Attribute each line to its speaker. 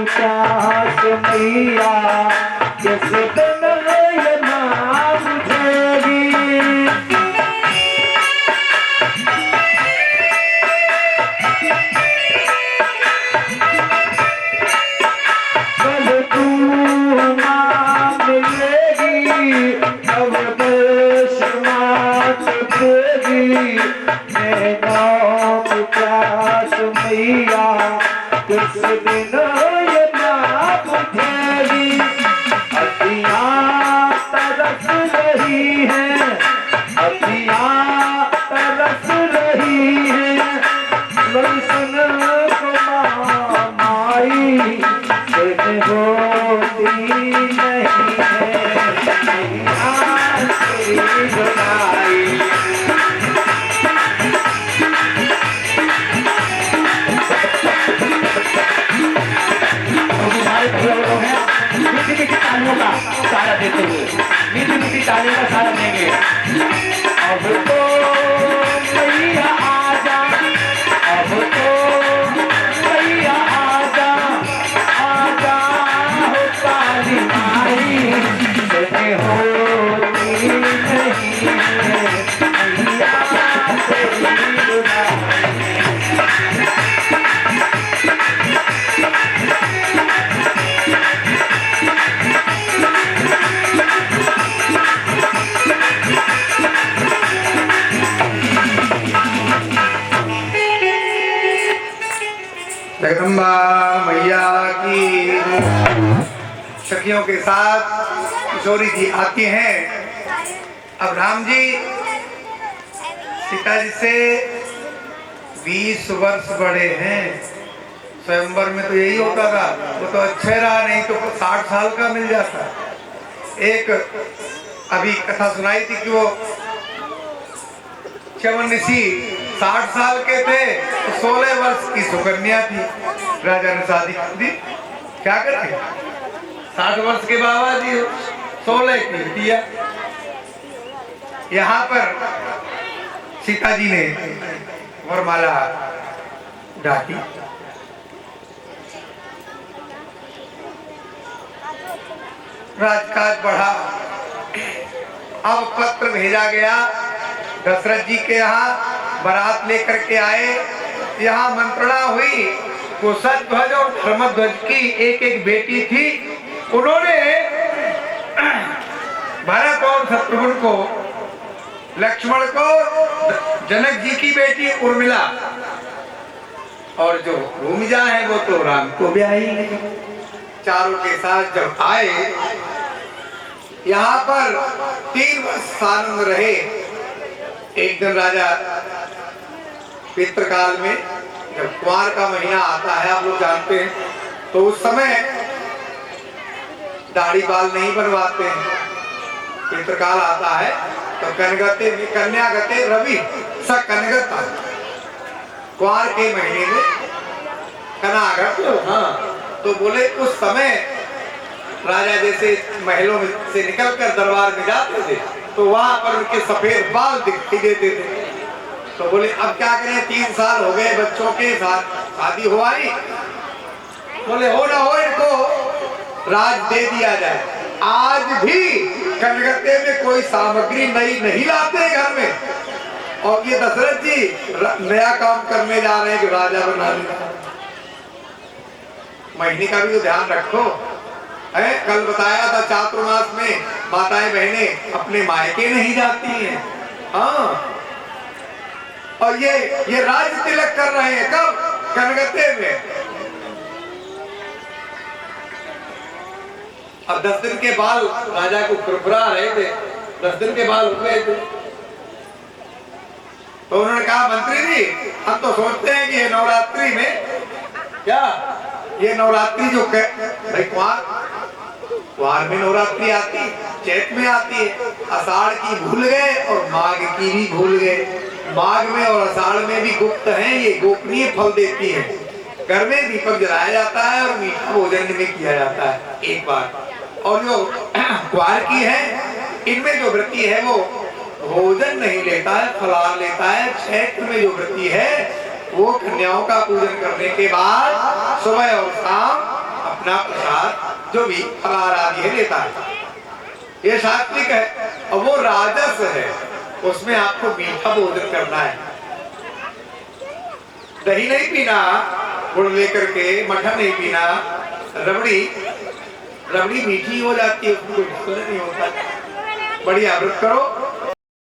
Speaker 1: प्यास मैया किस दिन ये ना बुझेगी। कल तू मां मिलेगी अब देश मात देगी। प्यास मैया किस दिन ये ना बुझेगी। अखियाँ तरस रही हैं, अखियाँ तरस रही हैं, दर्शन को माई से होती नहीं है। मैया तेरी जुदाई मीठी मीठी तालियों का सहारा देते हुए, मीठी मीठी तालियों का सहारा देंगे। अब तो मैया आजा, अब तो मैया आजा, आजा हो काली माई से होती नहीं है। मैया तेरी जुदाई
Speaker 2: जगदम्बा मैया की। सखियों के साथ किशोरी जी आती हैं। अब राम जी सीता जी से 20 वर्ष बड़े हैं। स्वयंवर में तो यही होता था, वो तो अच्छे रहा, नहीं तो 60 साल का मिल जाता। एक अभी कथा सुनाई थी कि वो च्यवन ऋषि 60 साल के थे तो 16 वर्ष की सुकन्या थी। राजा ने शादी कर दी। क्या करते 60 वर्ष के बाबा जी 16 की दिया। यहाँ पर सीता जी ने वरमाला डाली। राजकाज बढ़ा। अब पत्र भेजा गया दशरथ जी के यहाँ, बारात लेकर के आए। यहाँ मंत्रणा हुई। कुशध्वज और धर्मध्वज की एक एक बेटी थी। उन्होंने भरत और शत्रुघ्न को, लक्ष्मण को जनक जी की बेटी उर्मिला, और जो भूमिजा है वो तो राम को ब्याही है। चारों के साथ जब आए यहाँ पर 3 वर्ष आनंद रहे। एक दिन राजा पितृकाल में जब कुमार का महीना आता है, आप लोग जानते हैं, तो उस समय दाढ़ी बाल नहीं बनवाते हैं। पितृकाल आता है तो कन्यागते रवि स कन्यागता, कुमार के महीने में कनागत। हाँ, तो बोले उस समय राजा जैसे महलों में से निकलकर दरबार में जाते थे तो वहां पर उनके सफेद बाल दिखाई देते थे। तो बोले अब क्या करें, 3 साल हो गए बच्चों के साथ, शादी हुआ नहीं। बोले हो ना हो, इनको राज दे दिया जाए। आज भी कलकत्ते में कोई सामग्री नई नहीं लाते घर में, और ये दशरथ जी नया काम करने जा रहे हैं कि राजा बना लिया। महीने का भी तो ध्यान रखो। कल बताया था चातुर्मास में माताएं बहनें अपने मायके नहीं जाती हैं। हाँ, और ये राज तिलक कर रहे हैं कब? कलकत्ते में। अब 10 दिन के बाल राजा को फुरफुरा रहे थे, 10 दिन के बाल उठ गए थे। तो उन्होंने कहा मंत्री जी, हम तो सोचते हैं कि ये नवरात्रि में, क्या ये नवरात्रि जो भाई कुआर में नवरात्रि आती, चैत में आती है, आषाढ़ की भूल गए और माघ की भी भूल गए। माघ में और आषाढ़ में भी गुप्त हैं, ये गोपनीय फल देती है। घर में दीपक जलाया जाता है और मीठा भोजन में किया जाता है एक बार। और जो कुआर की है, इनमें जो व्रती है वो भोजन नहीं लेता है, फलाहार लेता है। चैत्र में जो व्रती है वो कन्याओं का पूजन करने के बाद सुबह और शाम अपना प्रसाद जो भी फलाहार आदि है लेता है। ये सात्विक है। और वो राजस है, उसमें आपको मीठा भोजन करना है। दही नहीं पीना, गुड़ लेकर के मठा नहीं पीना। रबड़ी मीठी हो जाती है, उसमें कोई नहीं होता। बढ़िया व्रत करो।